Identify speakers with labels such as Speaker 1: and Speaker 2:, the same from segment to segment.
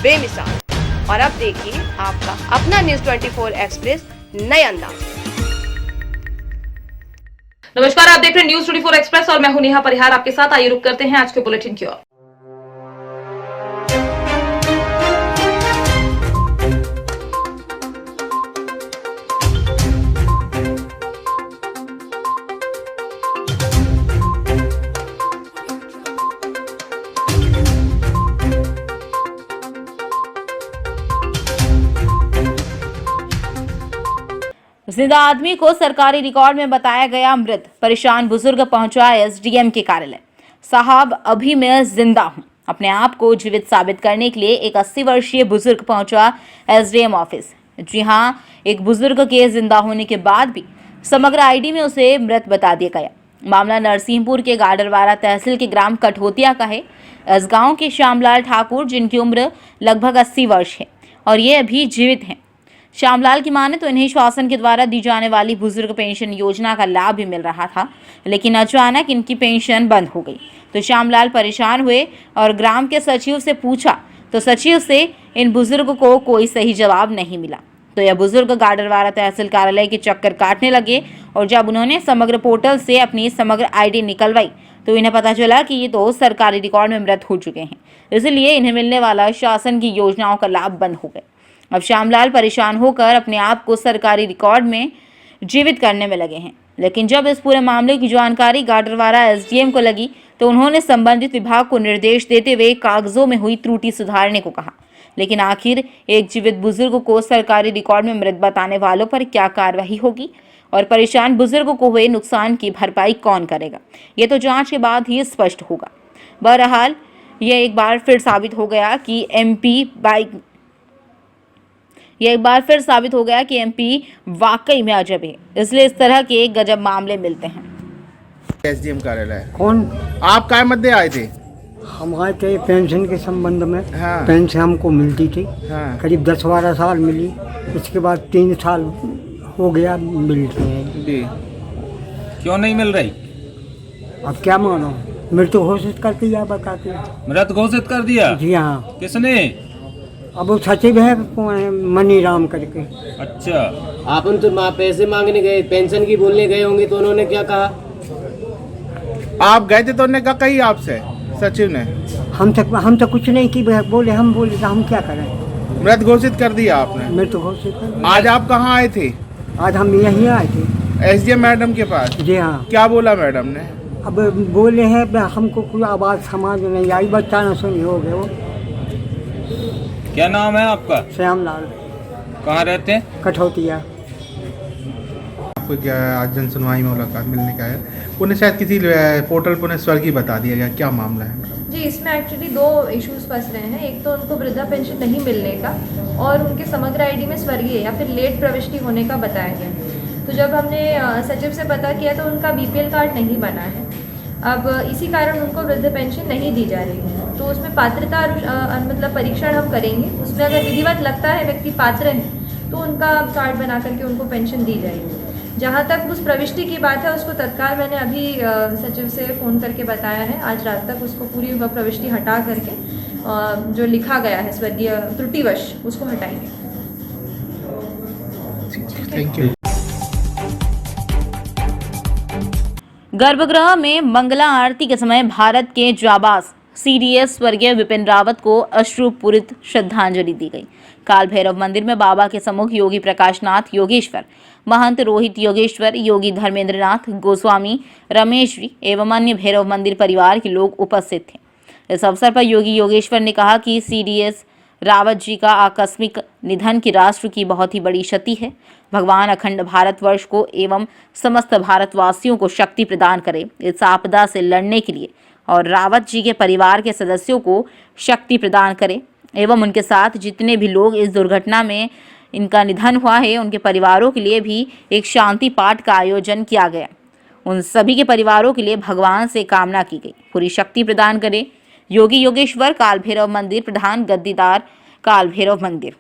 Speaker 1: बेमिसाल। और अब देखिए आपका अपना न्यूज़ 24 एक्सप्रेस नए अंदाज में।
Speaker 2: नमस्कार, आप देख रहे हैं न्यूज़ 24 एक्सप्रेस और मैं हूं नेहा परिहार आपके साथ। आइए रुक करते हैं आज के बुलेटिन की ओर।
Speaker 3: जिंदा आदमी को सरकारी रिकॉर्ड में बताया गया मृत। परेशान बुजुर्ग पहुंचा एसडीएम के कार्यालय। साहब, अभी मैं जिंदा हूं। अपने आप को जीवित साबित करने के लिए एक 80 वर्षीय बुजुर्ग पहुंचा एसडीएम ऑफिस। जी हां, एक बुजुर्ग के जिंदा होने के बाद भी समग्र आईडी में उसे मृत बता दिया गया। मामला नरसिंहपुर के गाडरवारा तहसील के ग्राम कठोतिया का है। इस गांव के श्यामलाल ठाकुर, जिनकी उम्र लगभग 80 वर्ष है और ये अभी जीवित हैं। श्यामलाल की माने तो इन्हें शासन के द्वारा दी जाने वाली बुजुर्ग पेंशन योजना का लाभ भी मिल रहा था, लेकिन अचानक इनकी पेंशन बंद हो गई। तो श्यामलाल परेशान हुए और ग्राम के सचिव से पूछा तो सचिव से इन बुजुर्ग को कोई सही जवाब नहीं मिला। तो यह बुजुर्ग गाडरवारा तहसील कार्यालय के चक्कर काटने लगे और जब उन्होंने समग्र पोर्टल से अपनी समग्र आईडी निकलवाई तो इन्हें पता चला कि ये तो सरकारी रिकॉर्ड में मृत हो चुके हैं, इसलिए इन्हें मिलने वाला शासन की योजनाओं का लाभ बंद हो गया। अब श्यामलाल परेशान होकर अपने आप को सरकारी रिकॉर्ड में जीवित करने में लगे हैं, लेकिन जब इस पूरे मामले की जानकारी गाडरवारा एसडीएम को लगी तो उन्होंने संबंधित विभाग को निर्देश देते हुए कागजों में हुई त्रुटि सुधारने को कहा। लेकिन आखिर एक जीवित बुजुर्ग को सरकारी रिकॉर्ड में मृत बताने वालों पर क्या कार्रवाई होगी और परेशान बुजुर्ग को हुए नुकसान की भरपाई कौन करेगा, ये तो जांच के बाद ही स्पष्ट होगा। बहरहाल यह एक बार फिर साबित हो गया कि एमपी वाकई में अजब है, इसलिए इस तरह के गजब मामले मिलते हैं।
Speaker 4: एसडीएम कार्यालय
Speaker 5: कौन?
Speaker 4: आप काय मध्य आए थे?
Speaker 5: हम आए थे पेंशन के संबंध में।
Speaker 4: हाँ।
Speaker 5: पेंशन हमको मिलती थी।
Speaker 4: हाँ।
Speaker 5: करीब 10-12 साल मिली, उसके बाद 3 साल हो गया मिलती है
Speaker 4: जी।
Speaker 6: क्यों नहीं मिल रही?
Speaker 5: अब क्या मानो, मृत्यु घोषित कर दिया, बताते हैं।
Speaker 6: मृत घोषित कर दिया?
Speaker 5: जी हाँ।
Speaker 6: किसने?
Speaker 5: अब वो सचिव है, कौन है, मनी राम करके।
Speaker 6: अच्छा,
Speaker 7: आप उन तो पैसे मांगने गए, पेंशन की बोलने गए होंगे, तो उन्होंने क्या कहा?
Speaker 4: आप गए थे तो उन्होंने क्या कही आपसे सचिव ने?
Speaker 5: हम तो कुछ नहीं की, बोले हम बोले तो हम क्या करें।
Speaker 4: मृत घोषित कर दिया आपने?
Speaker 5: मृत्यु घोषित कर दिया।
Speaker 4: आज आप कहाँ आए थे?
Speaker 5: आज हम यहीं आए थे
Speaker 4: एसडीएम मैडम के पास।
Speaker 5: जी हाँ।
Speaker 4: क्या बोला मैडम ने?
Speaker 5: अब बोले हैं हमको कोई आवाज़ समझ नहीं आई, बच्चा न सुनी हो गए। वो
Speaker 6: क्या नाम है आपका?
Speaker 5: श्यामलाल।
Speaker 6: कहाँ रहते हैं?
Speaker 5: कठौतिया।
Speaker 4: आपको क्या आज जन सुनवाई में मुलाकात मिलने का है? उन्हें शायद किसी पोर्टल पर स्वर्गीय बता दिया गया, क्या मामला है?
Speaker 8: जी, इसमें एक्चुअली 2 इश्यूज फंस रहे हैं। एक तो उनको वृद्धा पेंशन नहीं मिलने का और उनके समग्र आईडी में स्वर्गीय या फिर लेट प्रविष्टि होने का बताया गया। तो जब हमने सचिव से पता किया तो उनका बीपीएल कार्ड नहीं बना है। अब इसी कारण उनको वृद्ध पेंशन नहीं दी जा रही है। तो उसमें पात्रता मतलब परीक्षण हम करेंगे, उसमें अगर विधिवत लगता है व्यक्ति पात्र है तो उनका कार्ड बना करके उनको पेंशन दी जाएगी। जहाँ तक उस प्रविष्टि की बात है, उसको तत्काल मैंने अभी सचिव से फ़ोन करके बताया है। आज रात तक उसको पूरी प्रविष्टि हटा करके जो लिखा गया है स्वर्गीय त्रुटिवश, उसको हटाएंगे।
Speaker 4: Thank you.
Speaker 3: गर्भगृह में मंगला आरती के समय भारत के जाबाज सीडीएस स्वर्गीय विपिन रावत को अश्रुपूरित श्रद्धांजलि दी गई। काल भैरव मंदिर में बाबा के सम्मुख योगी प्रकाशनाथ योगेश्वर, महंत रोहित योगेश्वर, योगी धर्मेंद्रनाथ गोस्वामी, रमेश जी एवं अन्य भैरव मंदिर परिवार के लोग उपस्थित थे। इस अवसर पर योगी योगेश्वर ने कहा कि सीडीएस रावत जी का आकस्मिक निधन की राष्ट्र की बहुत ही बड़ी क्षति है। भगवान अखंड भारतवर्ष को एवं समस्त भारतवासियों को शक्ति प्रदान करे इस आपदा से लड़ने के लिए और रावत जी के परिवार के सदस्यों को शक्ति प्रदान करे एवं उनके साथ जितने भी लोग इस दुर्घटना में इनका निधन हुआ है उनके परिवारों के लिए भी एक शांति पाठ का आयोजन किया गया। उन सभी के परिवारों के लिए भगवान से कामना की गई, पूरी शक्ति प्रदान करे। योगी योगेश्वर, काल भैरव मंदिर प्रधान, गद्दीदार, काल भैरव मंदिर।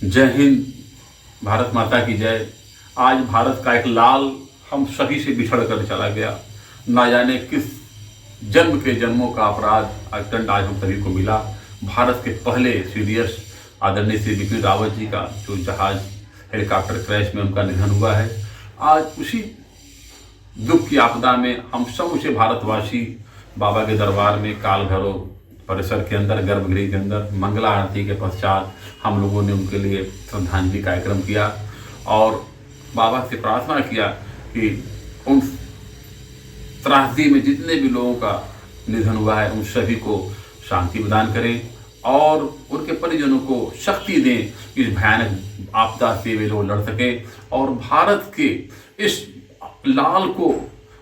Speaker 9: जय हिंद, भारत माता की जय। आज भारत का एक लाल हम सभी से बिछड़ कर चला गया। ना जाने किस जन्म के जन्मों का अपराध आज दंड आज हम सभी को मिला। भारत के पहले सीडीएस आदरणीय श्री बिपिन रावत जी का जो जहाज हेलीकॉप्टर क्रैश में उनका निधन हुआ है। आज उसी दुख की आपदा में हम समूचे भारतवासी बाबा के दरबार में काल भैरव परिसर के अंदर, गर्भगृह के अंदर मंगला आरती के पश्चात हम लोगों ने उनके लिए श्रद्धांजलि कार्यक्रम किया और बाबा से प्रार्थना किया कि उन त्रासदी में जितने भी लोगों का निधन हुआ है उन सभी को शांति प्रदान करें और उनके परिजनों को शक्ति दें, इस भयानक आपदा से वे लोग लड़ सकें और भारत के इस लाल को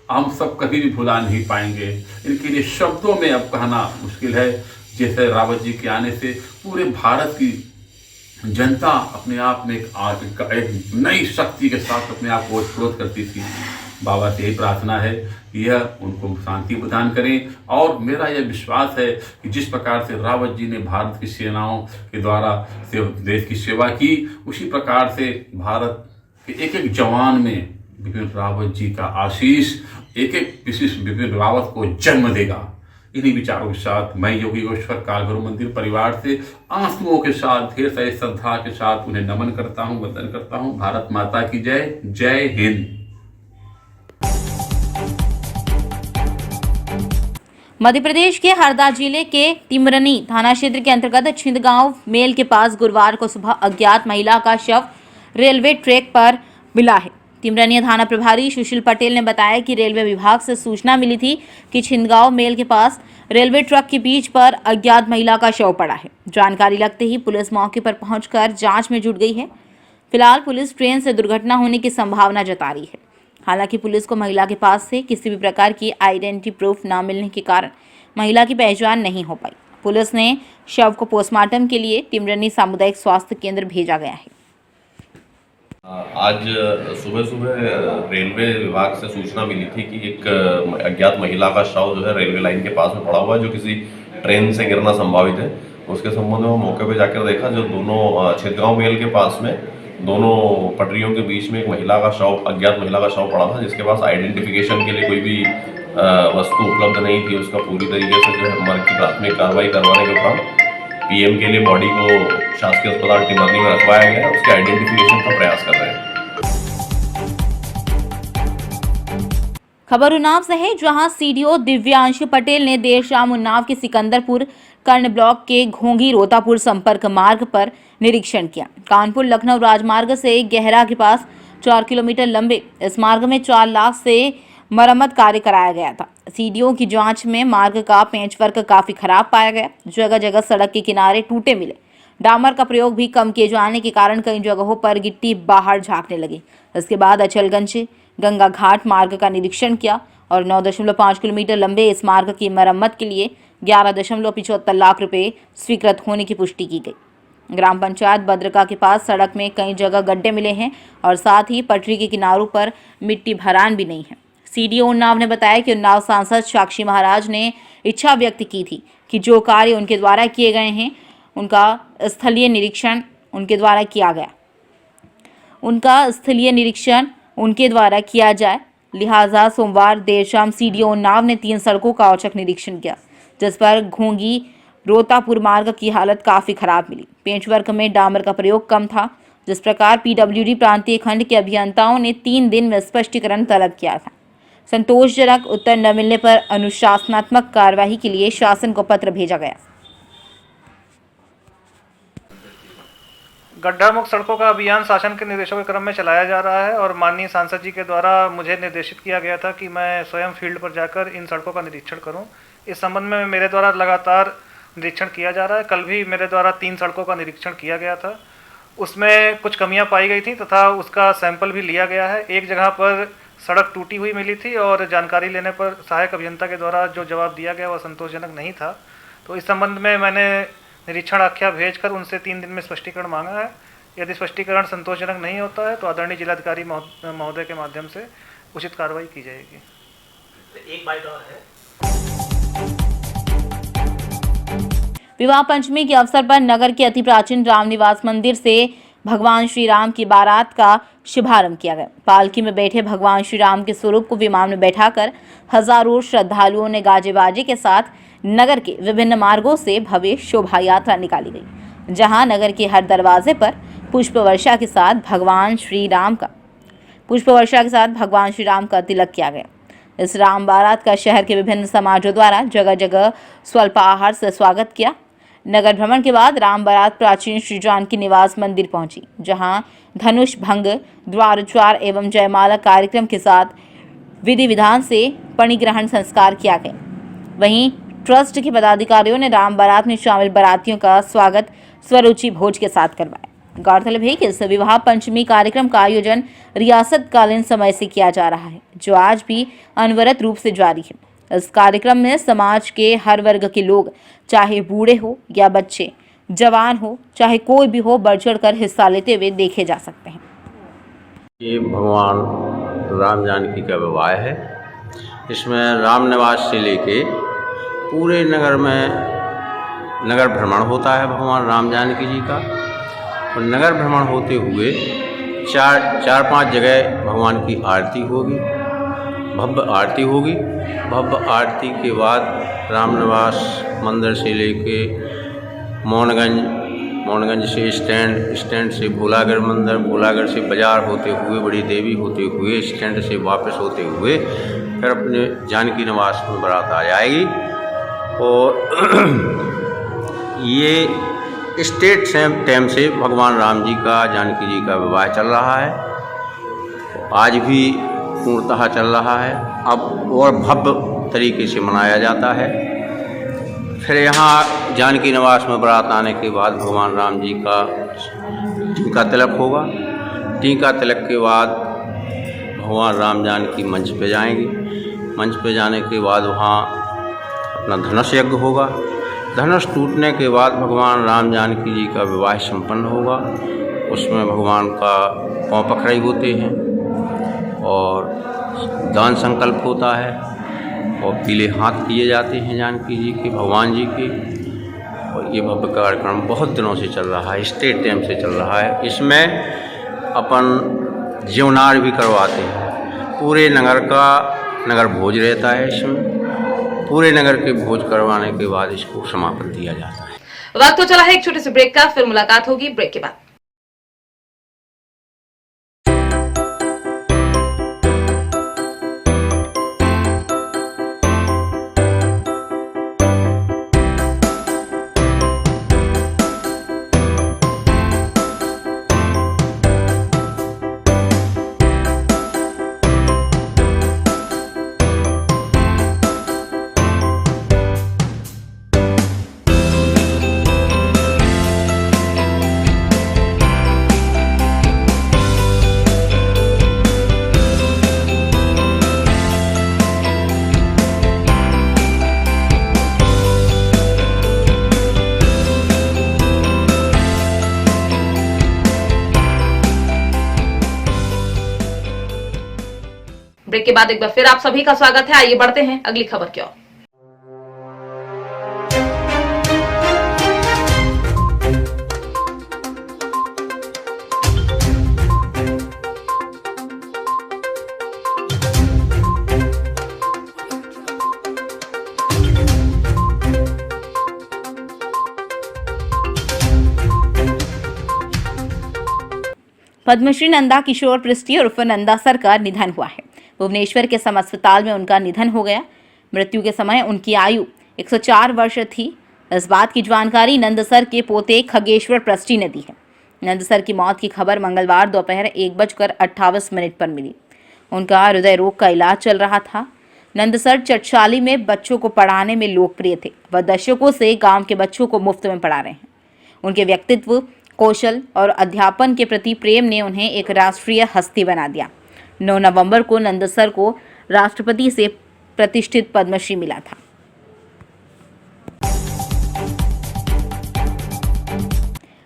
Speaker 9: हम सब कभी भी भुला नहीं पाएंगे। इनके लिए शब्दों में अब कहना मुश्किल है। जैसे रावत जी के आने से पूरे भारत की जनता अपने आप में एक नई शक्ति के साथ अपने आप को ओतप्रोत करती थी। बाबा से यही प्रार्थना है कि यह उनको शांति प्रदान करें और मेरा यह विश्वास है कि जिस प्रकार से रावत जी ने भारत की सेनाओं के द्वारा देश की सेवा की, उसी प्रकार से भारत के एक एक जवान में बिपिन रावत जी का आशीष एक एक विशिष्ट बिपिन रावत को जन्म देगा। इन्हीं विचारों के साथ मैं योगी योगेश्वर कालभैरव मंदिर परिवार से आंसुओं के साथ ढेर सारी श्रद्धा के साथ उन्हें नमन करता हूँ, वंदन करता हूँ। भारत माता की जय। जय हिंद।
Speaker 3: मध्य प्रदेश के हरदा जिले के तिमरनी थाना क्षेत्र के अंतर्गत छिंदगांव मेल के पास गुरुवार को सुबह अज्ञात महिला का शव रेलवे ट्रैक पर मिला है। तिमरनी थाना प्रभारी सुशील पटेल ने बताया कि रेलवे विभाग से सूचना मिली थी कि छिंदगांव मेल के पास रेलवे ट्रक के बीच पर अज्ञात महिला का शव पड़ा है। जानकारी लगते ही पुलिस मौके पर पहुंचकर जांच में जुट गई है। फिलहाल पुलिस ट्रेन से दुर्घटना होने की संभावना जता रही है। हालांकि पुलिस को महिला के पास से किसी भी प्रकार की आइडेंटिटी प्रूफ न मिलने के कारण महिला की पहचान नहीं हो पाई। पुलिस ने शव को पोस्टमार्टम के लिए तिमरनी सामुदायिक स्वास्थ्य केंद्र भेजा गया है।
Speaker 10: आज सुबह रेलवे विभाग से सूचना मिली थी कि एक अज्ञात महिला का शव जो है रेलवे लाइन के पास में पड़ा हुआ है, जो किसी ट्रेन से गिरना संभावित है। उसके संबंध में मौके पे जाकर देखा, जो दोनों छिंदगांव मेल के पास में दोनों पटरियों के बीच में एक महिला का शव, अज्ञात महिला का शव पड़ा था, जिसके पास आइडेंटिफिकेशन के लिए कोई भी वस्तु उपलब्ध नहीं थी। उसका पूरी तरीके से जो है मर्ग की प्राथमिक कार्रवाई करवाने के उपरांत पीएम के लिए बॉडी को शासकीय अस्पताल तिमरनी में रखवाया गया। उसके आइडेंटिफिकेशन का प्रयास कर रहे हैं।
Speaker 3: खबर उन्नाव से है, जहां सीडीओ दिव्यांशु पटेल ने देर शाम उन्नाव के सिकंदरपुर कर्ण ब्लॉक के घोंगी रोतापुर संपर्क मार्ग पर निरीक्षण किया। कानपुर लखनऊ राजमार्ग से गहरा के पास 4 किलोमीटर लंबे इस मार्ग में 4 लाख से मरम्मत कार्य कराया गया था। सीडीओ की जांच में मार्ग का पेंचवर्क काफी खराब पाया गया। जगह जगह सड़क के किनारे टूटे मिले। डामर का प्रयोग भी कम किए जाने के कारण कई जगहों पर गिट्टी बाहर झांकने लगी। इसके बाद अचलगंज गंगा घाट मार्ग का निरीक्षण किया और 9.5 किलोमीटर लंबे इस मार्ग की मरम्मत के लिए 11.75 लाख रुपए स्वीकृत होने की पुष्टि की गई। ग्राम पंचायत बद्रका के पास सड़क में कई जगह गड्ढे मिले हैं और साथ ही पटरी के किनारों पर मिट्टी भरान भी नहीं है। सीडीओ उन्नाव ने बताया कि उन्नाव सांसद साक्षी महाराज ने इच्छा व्यक्त की थी कि जो कार्य उनके द्वारा किए गए हैं उनका स्थलीय निरीक्षण उनके द्वारा किया जाए। लिहाजा सोमवार देर शाम सीडीओ उन्नाव ने 3 सड़कों का औचक निरीक्षण किया, जिस पर घोंगी रोतापुर मार्ग की हालत काफ़ी खराब मिली। पेंचवर्क में डामर का प्रयोग कम था। जिस प्रकार पीडब्ल्यूडी प्रांतीय खंड के अभियंताओं ने 3 दिन में स्पष्टीकरण तलब किया था। संतोषजनक उत्तर न मिलने पर अनुशासनात्मक कार्यवाही के लिए शासन को पत्र भेजा गया।
Speaker 11: गड्ढा मुक्त सड़कों का अभियान शासन के निर्देशों के क्रम में चलाया जा रहा है और माननीय सांसद जी के द्वारा मुझे निर्देशित किया गया था कि मैं स्वयं फील्ड पर जाकर इन सड़कों का निरीक्षण करूं। इस संबंध में मेरे द्वारा लगातार निरीक्षण किया जा रहा है। कल भी मेरे द्वारा 3 सड़कों का निरीक्षण किया गया था। उसमें कुछ कमियां पाई गई थी तथा उसका सैंपल भी लिया गया है। एक जगह पर सड़क टूटी हुई मिली थी और जानकारी लेने पर सहायक अभियंता के द्वारा जो जवाब दिया गया वह संतोषजनक नहीं था। तो इस संबंध में मैंने निरीक्षण आख्या भेजकर उनसे 3 दिन में स्पष्टीकरण मांगा है। यदि स्पष्टीकरण संतोषजनक नहीं होता है तो आदरणीय जिलाधिकारी महोदय के माध्यम से उचित कार्रवाई की जाएगी।
Speaker 7: एक बात और है,
Speaker 3: विवाह पंचमी के अवसर पर नगर के अति प्राचीन रामनिवास मंदिर से भगवान श्री राम की बारात का शुभारंभ किया गया। पालकी में बैठे भगवान श्री राम के स्वरूप को विमान में बैठाकर हजारों श्रद्धालुओं ने गाजे बाजे के साथ नगर के विभिन्न मार्गों से भव्य शोभा यात्रा निकाली गई, जहां नगर के हर दरवाजे पर पुष्प वर्षा के साथ भगवान श्री राम का तिलक किया गया। इस राम बारात का शहर के विभिन्न समाजों द्वारा जगह जगह स्वल्पाहार से स्वागत किया। नगर भ्रमण के बाद राम बारात प्राचीन श्री जानकी निवास मंदिर पहुंची, जहां धनुष भंग, द्वारोच्चार एवं जयमाला कार्यक्रम के साथ विधि विधान से पणिग्रहण संस्कार किया गया। वहीं ट्रस्ट के पदाधिकारियों ने राम बारात में शामिल बारातियों का स्वागत स्वरुचि भोज के साथ करवाया। गौरतलब है कि इस विवाह पंचमी कार्यक्रम का आयोजन रियासतकालीन समय से किया जा रहा है, जो आज भी अनवरत रूप से जारी है। इस कार्यक्रम में समाज के हर वर्ग के लोग, चाहे बूढ़े हो या बच्चे, जवान हो, चाहे कोई भी हो, बढ़ चढ़ कर हिस्सा लेते हुए देखे जा सकते हैं।
Speaker 12: ये भगवान राम जानकी का विवाह है। इसमें राम निवास से लेके पूरे नगर में नगर भ्रमण होता है भगवान राम जानकी जी का, और नगर भ्रमण होते हुए चार पांच जगह भगवान की आरती होगी, भव्य आरती होगी। भव्य आरती के बाद रामनिवास मंदिर से लेके मौनगंज से स्टैंड से भोलागढ़ मंदिर, भोलागढ़ से बाजार होते हुए, बड़ी देवी होते हुए, स्टैंड से वापस होते हुए फिर अपने जानकी निवास में बारात आ जाएगी। और ये स्टेट टाइम से भगवान राम जी का जानकी जी का विवाह चल रहा है, आज भी पूर्णतः चल रहा है। अब और भव्य तरीके से मनाया जाता है। फिर यहाँ जानकी निवास में बारात आने के बाद भगवान राम जी का टीका तिलक होगा। टीका तिलक के बाद भगवान राम जानकी मंच पे जाएंगे। मंच पे जाने के बाद वहाँ अपना धनुष यज्ञ होगा। धनुष टूटने के बाद भगवान राम जानकी जी का विवाह संपन्न होगा। उसमें भगवान का पाँव पखराई होते हैं और दान संकल्प होता है और पीले हाथ किए जाते हैं जानकी जी के, भगवान जी के। और ये भव्य कार्यक्रम बहुत दिनों से चल रहा है, स्टेट टाइम से चल रहा है। इसमें अपन जीवनार भी करवाते हैं। पूरे नगर भोज रहता है। इसमें पूरे नगर के भोज करवाने के बाद इसको समापन दिया जाता है।
Speaker 2: वक्त तो चला है एक छोटे से ब्रेक का, फिर मुलाकात होगी ब्रेक के बाद। ब्रेक के बाद एक बार फिर आप सभी का स्वागत है। आइए बढ़ते हैं अगली खबर की ओर।
Speaker 3: पद्मश्री नंदा किशोर पृष्टि उर्फ नंदा सर का निधन हुआ है। भुवनेश्वर के सम अस्पताल में उनका निधन हो गया। मृत्यु के समय उनकी आयु 104 वर्ष थी। इस बात की जानकारी नंदसर के पोते खगेश्वर पृष्टि ने दी है। नंदसर की मौत की खबर मंगलवार दोपहर 1:28 पर मिली। उनका हृदय रोग का इलाज चल रहा था। नंदसर चटशाली में बच्चों को पढ़ाने में लोकप्रिय थे। वह दशकों से गांव के बच्चों को मुफ्त में पढ़ा रहे हैं। उनके व्यक्तित्व, कौशल और अध्यापन के प्रति प्रेम ने उन्हें एक राष्ट्रीय हस्ती बना दिया। 9 नवंबर को नंदसर को राष्ट्रपति से प्रतिष्ठित पद्मश्री मिला था।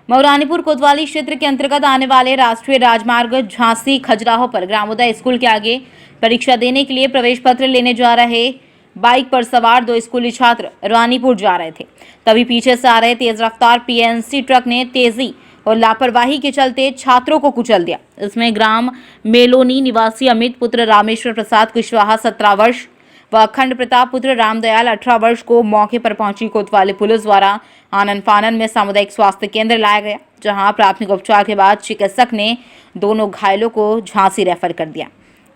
Speaker 3: मऊरानीपुर कोतवाली क्षेत्र के अंतर्गत आने वाले राष्ट्रीय राजमार्ग झांसी खजुराहो पर ग्रामोदय स्कूल के आगे परीक्षा देने के लिए प्रवेश पत्र लेने जा रहे बाइक पर सवार 2 स्कूली छात्र रानीपुर जा रहे थे। तभी पीछे से आ रहे तेज रफ्तार पीएनसी ट्रक ने तेजी और लापरवाही के चलते छात्रों को कुचल दिया। इसमें ग्राम मेलोनी निवासी अमित पुत्र रामेश्वर प्रसाद कुशवाहा 17 वर्ष, व अखंड प्रताप पुत्र रामदयाल 18 वर्ष को मौके पर पहुंची कोतवाली पुलिस द्वारा आनन फानन में सामुदायिक स्वास्थ्य केंद्र लाया गया, जहां प्राथमिक उपचार के बाद चिकित्सक ने दोनों घायलों को झांसी रेफर कर दिया।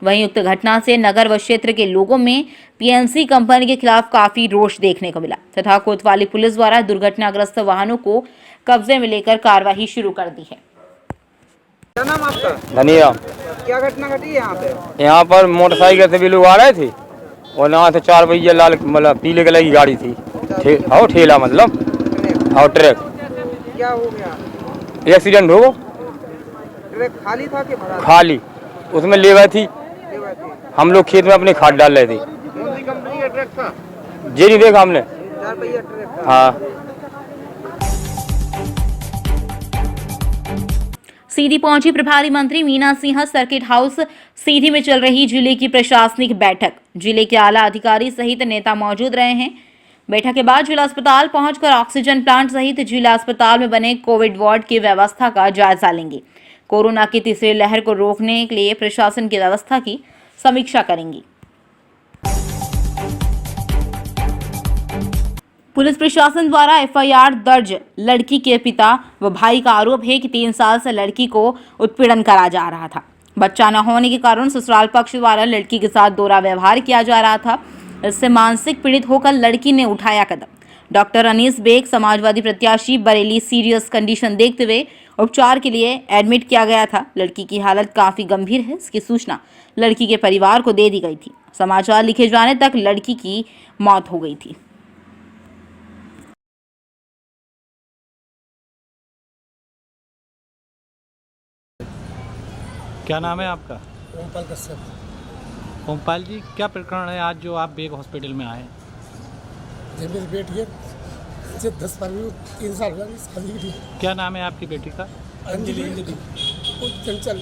Speaker 3: वहीं उक्त घटना से नगर व क्षेत्र के लोगों में पीएनसी कंपनी के खिलाफ काफी रोष देखने को मिला तथा कोतवाली पुलिस द्वारा दुर्घटनाग्रस्त वाहनों को कब्जे में लेकर कार्रवाई शुरू कर दी है।
Speaker 13: क्या नाम आपका?
Speaker 14: धनिया।
Speaker 13: क्या घटना घटी यहाँ पे?
Speaker 14: यहाँ पर मोटरसाइकिल से भी लोग आ रहे थे और यहाँ से 4 पहिया लाल मतलब पीले कलर की गाड़ी थी, ठेला मतलब और ट्रक।
Speaker 13: क्या हो गया?
Speaker 14: एक्सीडेंट हो।
Speaker 13: ट्रक खाली था कि भरा?
Speaker 14: खाली, उसमें लेबर थी, हम लोग खेत में अपने खाद डाल रहे थे।
Speaker 13: कौन सी कंपनी का ट्रक था?
Speaker 14: ये नहीं देखा हमने।
Speaker 13: 4 पहिया ट्रक था।
Speaker 14: हाँ।
Speaker 3: सीधी पहुंची प्रभारी मंत्री मीना सिंह सर्किट हाउस सीधी में चल रही जिले की प्रशासनिक बैठक। जिले के आला अधिकारी सहित नेता मौजूद रहे हैं। बैठक के बाद जिला अस्पताल पहुंचकर ऑक्सीजन प्लांट सहित जिला अस्पताल में बने कोविड वार्ड की व्यवस्था का जायजा लेंगे। कोरोना की तीसरी लहर को रोकने के लिए प्रशासन की व्यवस्था की समीक्षा करेंगी। पुलिस प्रशासन द्वारा एफआईआर दर्ज। लड़की के पिता व भाई का आरोप है कि 3 साल से लड़की को उत्पीड़न करा जा रहा था। बच्चा न होने के कारण ससुराल पक्ष द्वारा लड़की के साथ दोहरा व्यवहार किया जा रहा था। इससे मानसिक पीड़ित होकर लड़की ने उठाया कदम। डॉक्टर अनीस बेग समाजवादी प्रत्याशी बरेली सीरियस कंडीशन देखते हुए उपचार के लिए एडमिट किया गया था। लड़की की हालत काफी गंभीर है। इसकी सूचना लड़की के परिवार को दे दी गई थी। समाचार लिखे जाने तक लड़की की मौत हो गई थी।
Speaker 11: क्या नाम है आपका?
Speaker 5: ओमपाल कश्यप।
Speaker 11: ओमपाल जी, क्या प्रकरण है आज जो आप बेग हॉस्पिटल में आए?
Speaker 5: जब मेरी बेटी है 10-12 3 साल हो गए शादी की।
Speaker 11: क्या नाम है आपकी बेटी का?
Speaker 5: अंजलि। चंचल।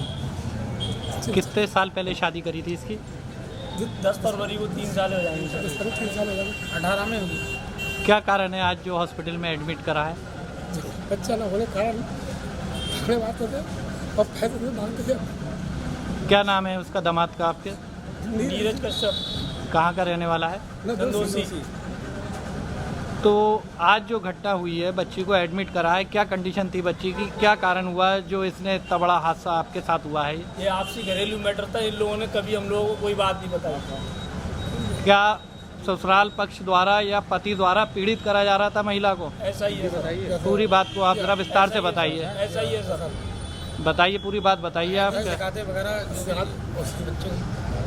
Speaker 11: कितने साल पहले शादी करी थी इसकी?
Speaker 5: 10 फरवरी को 3 साल हो जाएंगे। 3 साल हो जाएंगे, 18 में होगी।
Speaker 11: क्या कारण है आज जो हॉस्पिटल में एडमिट करा है?
Speaker 5: बच्चा न होने कारण झगड़े बात होते और पैसे से मांगते थे।
Speaker 11: क्या नाम है उसका दामाद का आपके?
Speaker 5: नीरज कश्यप।
Speaker 11: कहाँ का रहने वाला है?
Speaker 5: नंदोसी।
Speaker 11: तो आज जो घटना हुई है, बच्ची को एडमिट करा है, क्या कंडीशन थी बच्ची की? क्या कारण हुआ जो इसने इतना बड़ा हादसा आपके साथ हुआ है?
Speaker 5: ये आपसी घरेलू मैटर था। इन लोगों ने कभी हम लोगों को कोई बात नहीं बताई था।
Speaker 11: क्या ससुराल पक्ष द्वारा या पति द्वारा पीड़ित करा जा रहा था महिला को?
Speaker 5: ऐसा ही है सर।
Speaker 11: पूरी बात को आप जरा विस्तार से बताइए।
Speaker 5: ऐसा ही है सर।
Speaker 11: बताइए, पूरी बात बताइए आप।
Speaker 5: सिखाते वगैरह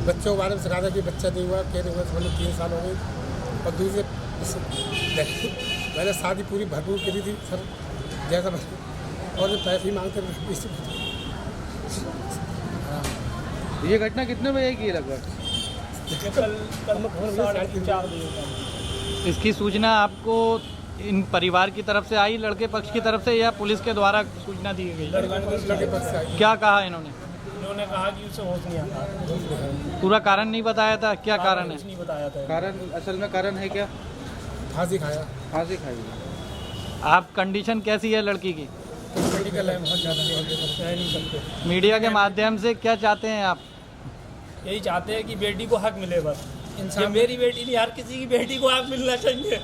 Speaker 5: बच्चों के बारे में सिखाते कि बच्चा नहीं हुआ, क्या नहीं हुआ। मतलब 3 साल हो गए और दूसरे मैंने शादी पूरी भरपूर करी थी सर, जैसा और पैसे ही मांगते
Speaker 13: ये घटना कितने बजे की लगभग?
Speaker 11: इसकी सूचना आपको इन परिवार की तरफ से आई, लड़के पक्ष की तरफ से, या पुलिस के द्वारा सूचना दी गई?
Speaker 5: लड़के पक्ष से आई।
Speaker 11: क्या कहा इन्होंने?
Speaker 5: इन्होंने कहा कि उसे होश नहीं आता।
Speaker 11: पूरा कारण नहीं बताया था? क्या कारण है?
Speaker 5: नहीं बताया था।
Speaker 13: कारण असल में कारण है क्या?
Speaker 5: फांसी खाया।
Speaker 13: फांसी खाई।
Speaker 11: आप कंडीशन कैसी है लड़की की?
Speaker 5: मेडिकल है बहुत ज़्यादा, रह नहीं सकते।
Speaker 11: मीडिया के माध्यम से क्या चाहते हैं आप?
Speaker 5: यही चाहते हैं कि बेटी को हक मिले। बस ये मेरी बेटी नहीं, हर किसी की बेटी को हक मिलना चाहिए।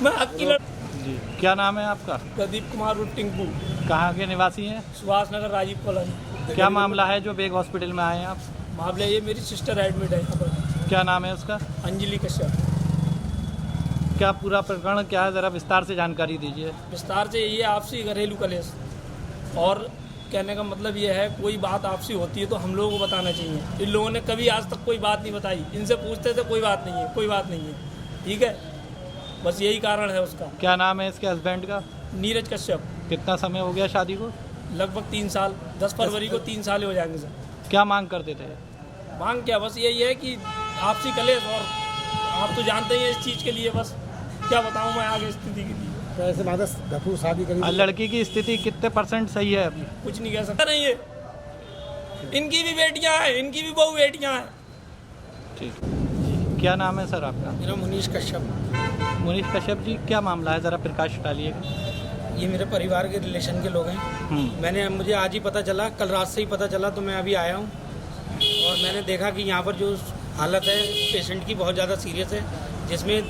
Speaker 5: मैं आपकी
Speaker 11: जी, क्या नाम है आपका?
Speaker 5: प्रदीप कुमार टिंकू।
Speaker 11: कहाँ के निवासी हैं?
Speaker 5: सुभाष नगर, राजीव कॉलोनी।
Speaker 11: क्या मामला है जो बेग हॉस्पिटल में आए हैं आप?
Speaker 5: मामला ये मेरी सिस्टर एडमिट है यहाँ पर।
Speaker 11: क्या नाम है उसका?
Speaker 5: अंजलि कश्यप।
Speaker 11: क्या पूरा प्रकरण क्या है, ज़रा विस्तार से जानकारी दीजिए।
Speaker 5: विस्तार से ये आपसी घरेलू कलेश, और कहने का मतलब ये है कोई बात आपसी होती है तो हम लोगों को बताना चाहिए। इन लोगों ने कभी आज तक कोई बात नहीं बताई। इनसे पूछते थे कोई बात नहीं है, कोई बात नहीं है, ठीक है। बस यही कारण है उसका।
Speaker 11: क्या नाम है इसके हस्बैंड का?
Speaker 5: नीरज कश्यप।
Speaker 11: कितना समय हो गया शादी को?
Speaker 5: लगभग 3 साल। 10 फरवरी को 3 साल हो जाएंगे सर।
Speaker 11: क्या मांग करते थे?
Speaker 5: मांग क्या, बस यही है कि आपसी कलेश, और आप तो जानते ही हैं इस चीज़ के लिए। बस क्या बताऊँ मैं आगे स्थिति के लिए। ऐसे भरपूर शादी करी।
Speaker 11: लड़की की स्थिति कितने % सही है अभी?
Speaker 5: कुछ नहीं कह सकता। नहीं है, इनकी भी बेटियां हैं, इनकी भी बहु बेटियां हैं।
Speaker 11: ठीक। क्या नाम है सर आपका?
Speaker 5: मेरा मुनीश कश्यप।
Speaker 11: मुनीश कश्यप जी, क्या मामला है, ज़रा प्रकाश डालिएगा।
Speaker 5: ये मेरे परिवार के रिलेशन के लोग हैं। मुझे आज ही पता चला, कल रात से ही पता चला, तो मैं अभी आया हूँ और मैंने देखा कि यहाँ पर जो हालत है पेशेंट की बहुत ज़्यादा सीरियस है, जिसमें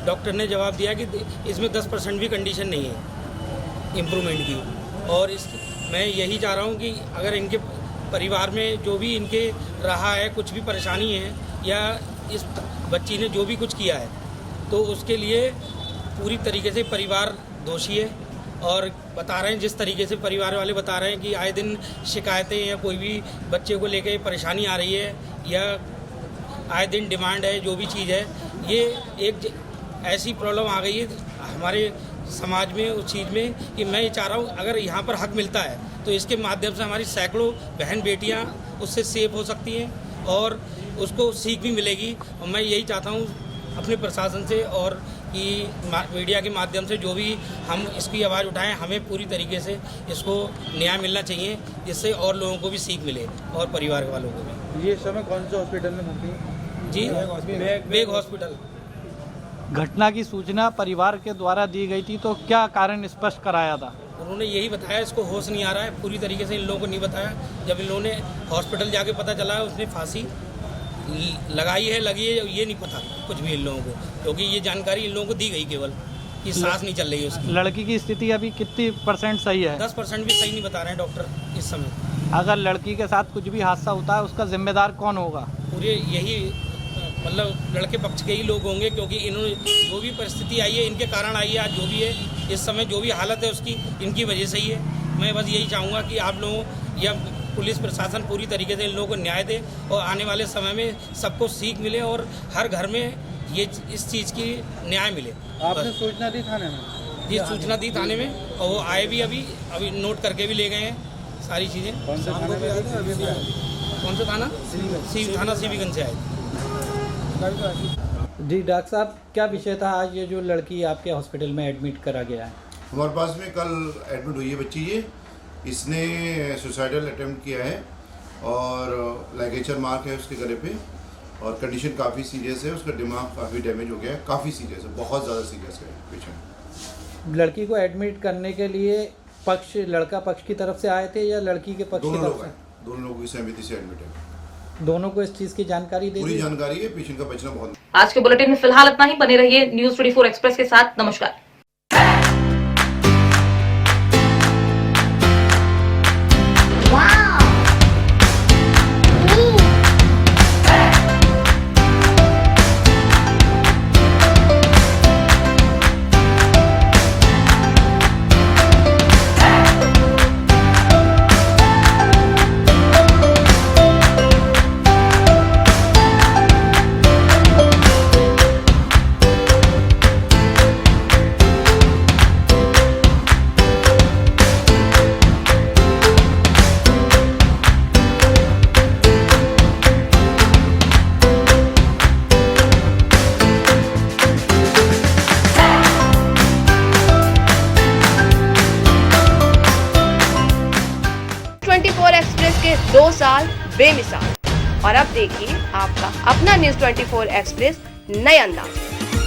Speaker 5: डॉक्टर ने जवाब दिया कि इसमें 10% भी कंडीशन नहीं है इम्प्रूवमेंट की। और मैं यही चाह रहा हूँ कि अगर इनके परिवार में जो भी इनके रहा है, कुछ भी परेशानी है या इस बच्ची ने जो भी कुछ किया है, तो उसके लिए पूरी तरीके से परिवार दोषी है। और बता रहे हैं, जिस तरीके से परिवार वाले बता रहे हैं कि आए दिन शिकायतें या कोई भी बच्चे को लेकर परेशानी आ रही है या आए दिन डिमांड है, जो भी चीज़ है, ये एक ऐसी प्रॉब्लम आ गई है हमारे समाज में उस चीज़ में कि मैं ये चाह रहा हूँ अगर यहाँ पर हक मिलता है तो इसके माध्यम से हमारी सैकड़ों बहन बेटियाँ उससे सेफ हो सकती हैं और उसको सीख भी मिलेगी। और मैं यही चाहता हूँ अपने प्रशासन से और कि मीडिया के माध्यम से जो भी हम इसकी आवाज़ उठाएं, हमें पूरी तरीके से इसको न्याय मिलना चाहिए, जिससे और लोगों को भी सीख मिले और परिवार वालों को भी।
Speaker 13: ये समय कौन से हॉस्पिटल में भर्ती है?
Speaker 5: जी, बेग हॉस्पिटल।
Speaker 11: घटना की सूचना परिवार के द्वारा दी गई थी, तो क्या कारण स्पष्ट कराया था?
Speaker 5: उन्होंने यही बताया, इसको होश नहीं आ रहा है, पूरी तरीके से इन लोगों को नहीं बताया। जब इन लोगों ने हॉस्पिटल जाके पता चला है उसने फांसी लगाई है, लगी है, ये नहीं पता कुछ भी इन लोगों को, क्योंकि ये जानकारी इन लोगों को दी गई केवल कि सांस नहीं चल रही है उसकी।
Speaker 11: लड़की की स्थिति अभी कितनी % सही है?
Speaker 5: 10% भी सही नहीं बता रहे हैं डॉक्टर इस समय।
Speaker 11: अगर लड़की के साथ कुछ भी हादसा होता है, उसका जिम्मेदार कौन होगा?
Speaker 5: पूरे यही मतलब लड़के पक्ष के ही लोग होंगे, क्योंकि इन्होंने जो भी परिस्थिति आई है इनके कारण आई है। आज जो भी है इस समय जो भी हालत है उसकी इनकी वजह से ही है। मैं बस यही चाहूँगा कि आप लोगों या पुलिस प्रशासन पूरी तरीके से इन लोगों को न्याय दे और आने वाले समय में सबको सीख मिले और हर घर में ये इस चीज़ की न्याय मिले।
Speaker 13: आपने सूचना दी थाने में?
Speaker 5: जी, सूचना दी थाने में और वो आए भी, अभी नोट करके भी ले गए हैं सारी चीज़ें।
Speaker 13: कौन से थाने में?
Speaker 5: कौन सा थाना? थाना सीबीगंज से आए।
Speaker 11: जी डॉक्टर साहब, क्या विषय था आज ये जो लड़की आपके हॉस्पिटल में एडमिट करा गया है?
Speaker 15: हमारे पास में कल एडमिट हुई है बच्ची। ये इसने सुसाइडल अटेम्प्ट किया है और लाइगेचर मार्क है उसके गले पे और कंडीशन काफ़ी सीरियस है। उसका दिमाग काफ़ी डैमेज हो गया है, काफ़ी सीरियस है, बहुत ज़्यादा सीरियस है पेशेंट।
Speaker 11: लड़की को एडमिट करने के लिए लड़का पक्ष की तरफ से आए थे या लड़की के पक्ष की तरफ से?
Speaker 15: दोनों लोगों की सहमति से एडमिट है।
Speaker 11: दोनों को इस चीज़ की जानकारी दे?
Speaker 15: पूरी जानकारी है, पेशेंट का बचना बहुत।
Speaker 2: आज के बुलेटिन में फिलहाल इतना ही। बने रहिए न्यूज़ 24 एक्सप्रेस के साथ। नमस्कार।
Speaker 1: एक्सप्रेस के 2 साल बेमिसाल। और अब देखिए आपका अपना न्यूज़ 24 एक्सप्रेस नए अंदाज में।